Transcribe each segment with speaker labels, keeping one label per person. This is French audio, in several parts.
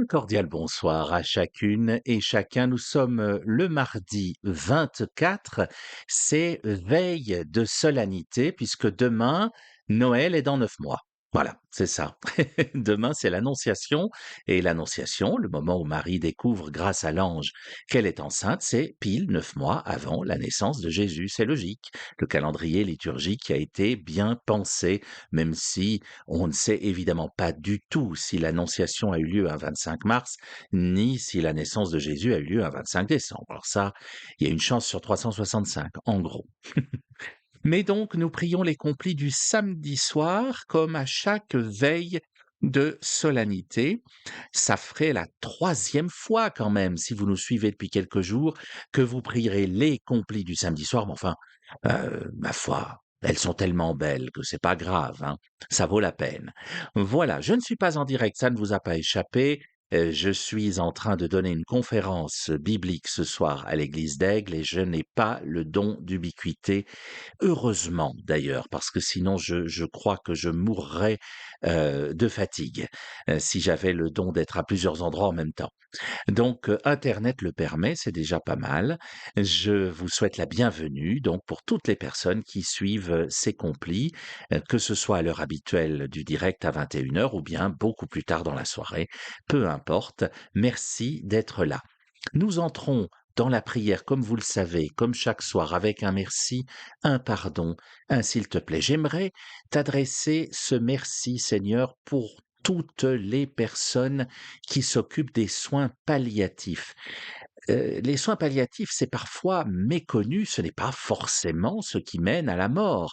Speaker 1: Un cordial bonsoir à chacune et chacun. Nous sommes le mardi 24. C'est veille de solennité puisque demain, Noël est dans 9 mois. Voilà, c'est ça. Demain, c'est l'Annonciation. Et l'Annonciation, le moment où Marie découvre grâce à l'ange qu'elle est enceinte, c'est pile 9 mois avant la naissance de Jésus. C'est logique. Le calendrier liturgique a été bien pensé, même si on ne sait évidemment pas du tout si l'Annonciation a eu lieu un 25 mars, ni si la naissance de Jésus a eu lieu un 25 décembre. Alors ça, il y a une chance sur 365, en gros. Mais donc, nous prions les complis du samedi soir, comme à chaque veille de solennité. Ça ferait la troisième fois quand même, si vous nous suivez depuis quelques jours, que vous prierez les complis du samedi soir. Mais enfin, ma foi, elles sont tellement belles que c'est pas grave, hein. Ça vaut la peine. Voilà, je ne suis pas en direct, ça ne vous a pas échappé. Je suis en train de donner une conférence biblique ce soir à l'église d'Aigle et je n'ai pas le don d'ubiquité. Heureusement d'ailleurs, parce que sinon je crois que je mourrais de fatigue si j'avais le don d'être à plusieurs endroits en même temps. Donc, internet le permet, c'est déjà pas mal. Je vous souhaite la bienvenue, donc pour toutes les personnes qui suivent, ces complis, que ce soit à l'heure habituelle du direct à 21 heures ou bien beaucoup plus tard dans la soirée, peu importe. Merci d'être là. Nous entrons dans la prière, comme vous le savez, comme chaque soir, avec un merci, un pardon, un s'il te plaît. J'aimerais t'adresser ce merci, Seigneur, pour toutes les personnes qui s'occupent des soins palliatifs. Les soins palliatifs, c'est parfois méconnu, ce n'est pas forcément ce qui mène à la mort.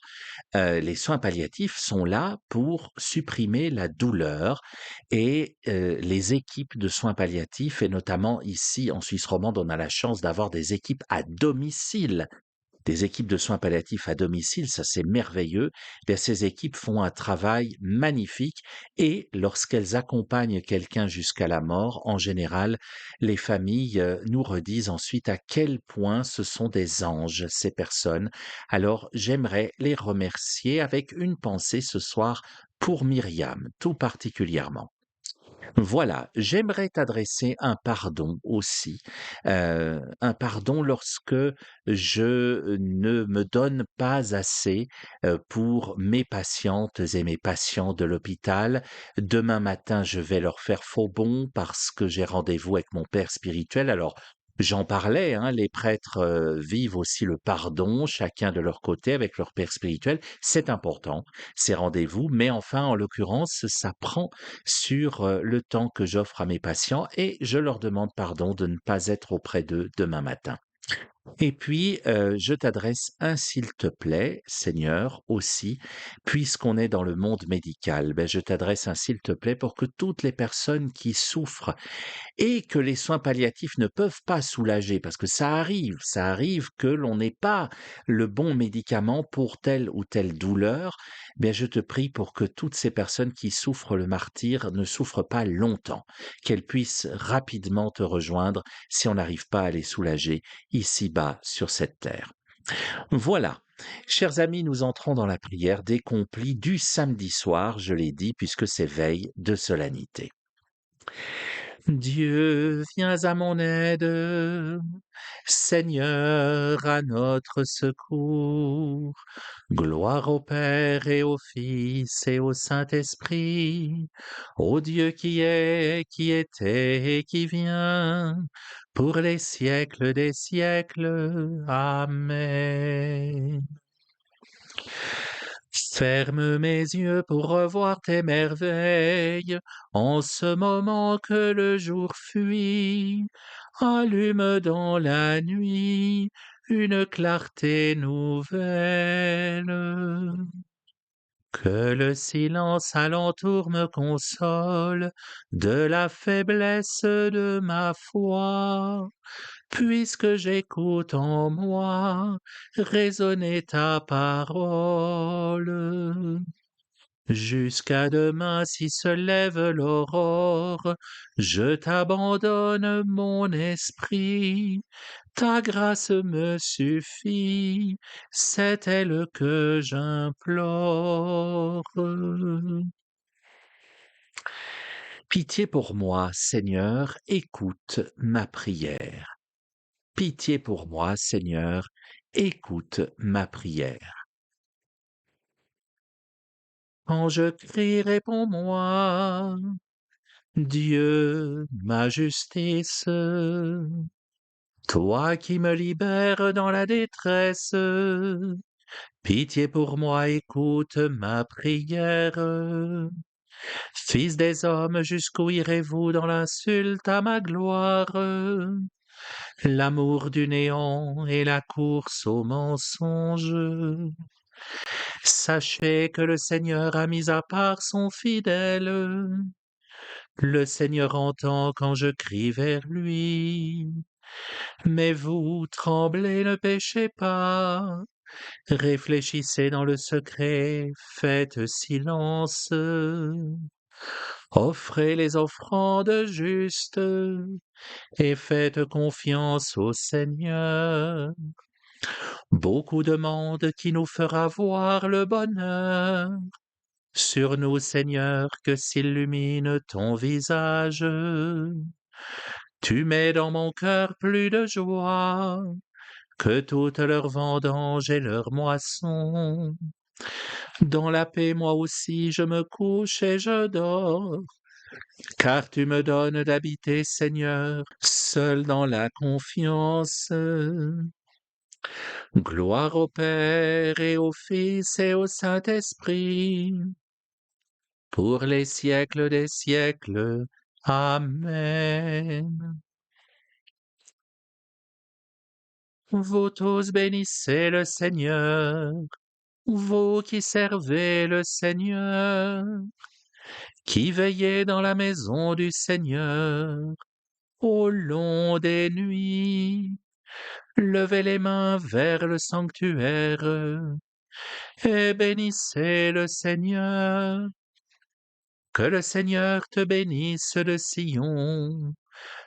Speaker 1: Les soins palliatifs sont là pour supprimer la douleur et les équipes de soins palliatifs, et notamment ici en Suisse romande, on a la chance d'avoir des équipes à domicile. Des équipes de soins palliatifs à domicile, ça c'est merveilleux. Bien, ces équipes font un travail magnifique et lorsqu'elles accompagnent quelqu'un jusqu'à la mort, en général, les familles nous redisent ensuite à quel point ce sont des anges, ces personnes. Alors, j'aimerais les remercier avec une pensée ce soir pour Myriam, tout particulièrement. Voilà, j'aimerais t'adresser un pardon aussi, un pardon lorsque je ne me donne pas assez, pour mes patientes et mes patients de l'hôpital. Demain matin, je vais leur faire faux bond parce que j'ai rendez-vous avec mon père spirituel. Alors, j'en parlais, hein, les prêtres, vivent aussi le pardon, chacun de leur côté avec leur père spirituel. C'est important, ces rendez-vous, mais enfin, en l'occurrence, ça prend sur le temps que j'offre à mes patients et je leur demande pardon de ne pas être auprès d'eux demain matin. Et puis, je t'adresse un s'il te plaît, Seigneur, aussi, puisqu'on est dans le monde médical, ben, je t'adresse un s'il te plaît pour que toutes les personnes qui souffrent et que les soins palliatifs ne peuvent pas soulager, parce que ça arrive que l'on n'ait pas le bon médicament pour telle ou telle douleur, bien je te prie pour que toutes ces personnes qui souffrent le martyre ne souffrent pas longtemps, qu'elles puissent rapidement te rejoindre si on n'arrive pas à les soulager ici-bas sur cette terre. Voilà. Chers amis, nous entrons dans la prière des complis du samedi soir, je l'ai dit, puisque c'est veille de solennité. Dieu, viens à mon aide. Seigneur, à notre secours. Gloire au Père et au Fils et au Saint-Esprit, au Dieu qui est, qui était et qui vient, pour les siècles des siècles. Amen. Ferme mes yeux pour revoir tes merveilles, en ce moment que le jour fuit. Allume dans la nuit une clarté nouvelle. Que le silence alentour me console de la faiblesse de ma foi, puisque j'écoute en moi résonner ta parole. Jusqu'à demain, si se lève l'aurore, je t'abandonne mon esprit. Ta grâce me suffit, c'est elle que j'implore. Pitié pour moi, Seigneur, écoute ma prière. Pitié pour moi, Seigneur, écoute ma prière. Quand je crie, réponds-moi, Dieu, ma justice. Toi qui me libères dans la détresse, pitié pour moi, écoute ma prière. Fils des hommes, jusqu'où irez-vous dans l'insulte à ma gloire? L'amour du néant et la course au mensonge. Sachez que le Seigneur a mis à part son fidèle. Le Seigneur entend quand je crie vers lui. Mais vous, tremblez, ne péchez pas. Réfléchissez dans le secret, faites silence. Offrez les offrandes justes et faites confiance au Seigneur. Beaucoup demandent qui nous fera voir le bonheur. Sur nous, Seigneur, que s'illumine ton visage. Tu mets dans mon cœur plus de joie que toutes leurs vendanges et leurs moissons. Dans la paix, moi aussi, je me couche et je dors, car tu me donnes d'habiter, Seigneur, seul dans la confiance. Gloire au Père et au Fils et au Saint-Esprit, pour les siècles des siècles. Amen. Vous tous bénissez le Seigneur, vous qui servez le Seigneur, qui veillez dans la maison du Seigneur au long des nuits. Levez les mains vers le sanctuaire et bénissez le Seigneur. Que le Seigneur te bénisse de Sion,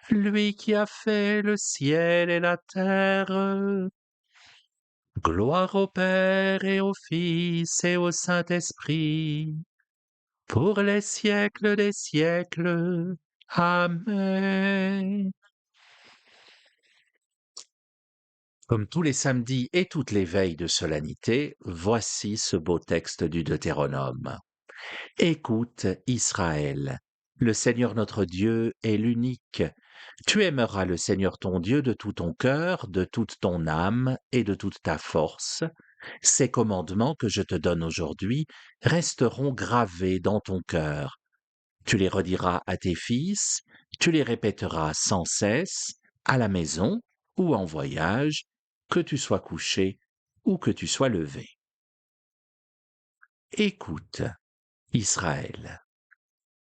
Speaker 1: lui qui a fait le ciel et la terre. Gloire au Père et au Fils et au Saint-Esprit, pour les siècles des siècles. Amen. Comme tous les samedis et toutes les veilles de solennité, voici ce beau texte du Deutéronome. Écoute, Israël, le Seigneur notre Dieu est l'unique. Tu aimeras le Seigneur ton Dieu de tout ton cœur, de toute ton âme et de toute ta force. Ces commandements que je te donne aujourd'hui resteront gravés dans ton cœur. Tu les rediras à tes fils, tu les répéteras sans cesse, à la maison ou en voyage, que tu sois couché ou que tu sois levé. Écoute, Israël,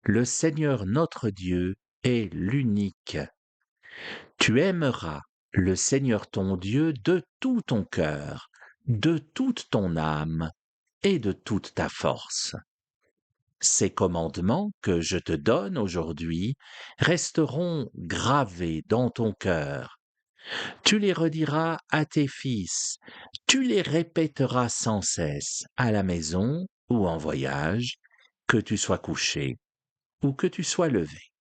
Speaker 1: le Seigneur notre Dieu est l'unique. Tu aimeras le Seigneur ton Dieu de tout ton cœur, de toute ton âme et de toute ta force. Ces commandements que je te donne aujourd'hui resteront gravés dans ton cœur. Tu les rediras à tes fils, tu les répéteras sans cesse à la maison ou en voyage, que tu sois couché ou que tu sois levé.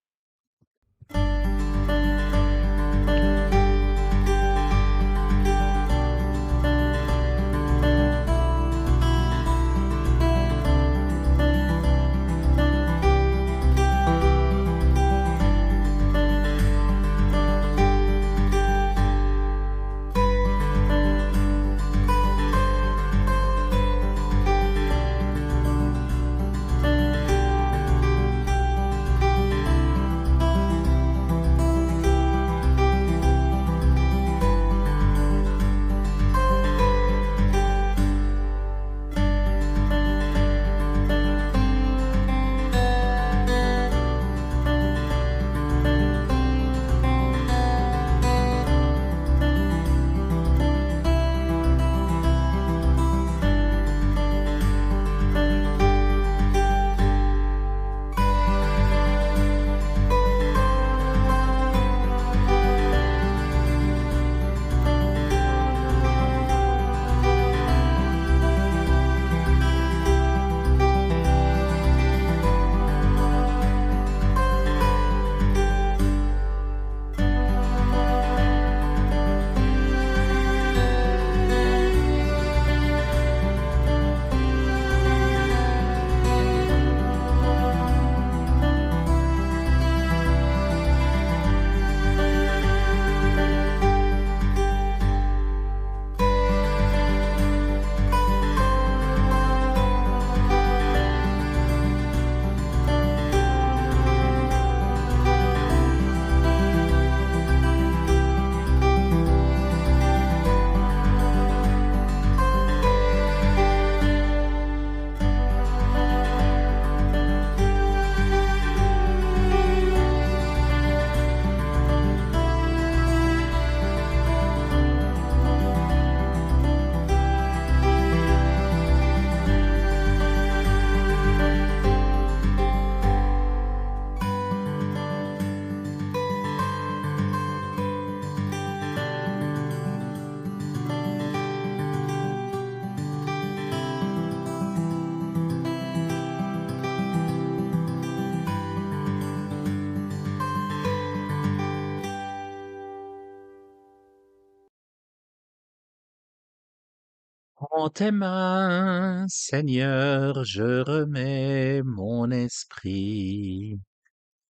Speaker 1: En tes mains, Seigneur, je remets mon esprit.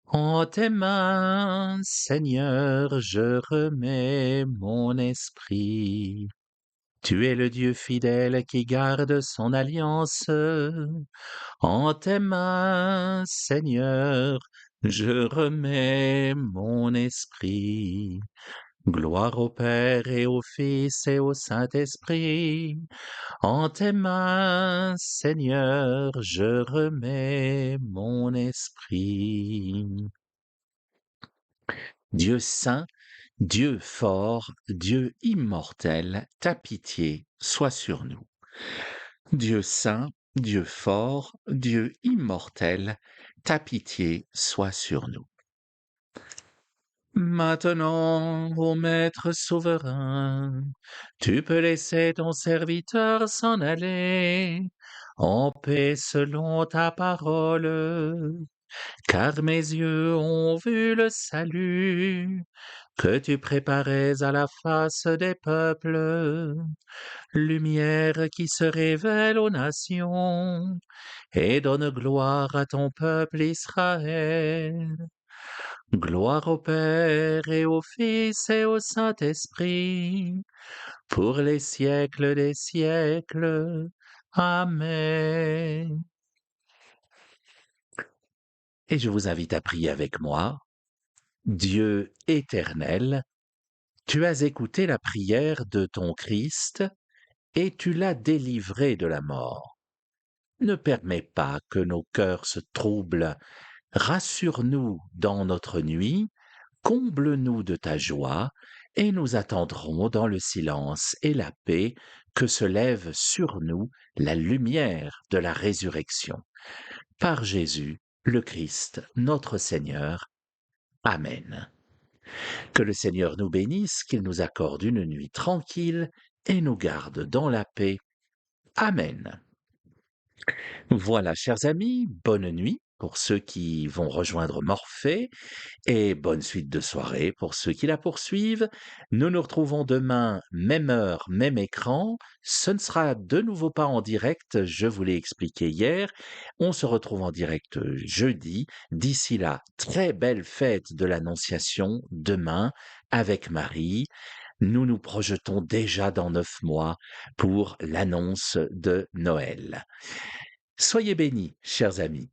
Speaker 1: En tes mains, Seigneur, je remets mon esprit. Tu es le Dieu fidèle qui garde son alliance. En tes mains, Seigneur, je remets mon esprit. Gloire au Père et au Fils et au Saint-Esprit. En tes mains, Seigneur, je remets mon esprit. Dieu saint, Dieu fort, Dieu immortel, ta pitié soit sur nous. Dieu saint, Dieu fort, Dieu immortel, ta pitié soit sur nous. Maintenant, ô Maître souverain, tu peux laisser ton serviteur s'en aller en paix selon ta parole, car mes yeux ont vu le salut que tu préparais à la face des peuples, lumière qui se révèle aux nations et donne gloire à ton peuple Israël. Gloire au Père et au Fils et au Saint-Esprit, pour les siècles des siècles. Amen. Et je vous invite à prier avec moi. Dieu éternel, tu as écouté la prière de ton Christ et tu l'as délivré de la mort. Ne permets pas que nos cœurs se troublent. Rassure-nous dans notre nuit, comble-nous de ta joie, et nous attendrons dans le silence et la paix que se lève sur nous la lumière de la résurrection. Par Jésus, le Christ, notre Seigneur. Amen. Que le Seigneur nous bénisse, qu'il nous accorde une nuit tranquille et nous garde dans la paix. Amen. Voilà, chers amis, bonne nuit pour ceux qui vont rejoindre Morphée et bonne suite de soirée pour ceux qui la poursuivent. Nous nous retrouvons demain, même heure, même écran. Ce ne sera de nouveau pas en direct, je vous l'ai expliqué hier. On se retrouve en direct jeudi. D'ici là, très belle fête de l'Annonciation demain avec Marie. Nous nous projetons déjà dans 9 mois pour l'annonce de Noël. Soyez bénis, chers amis.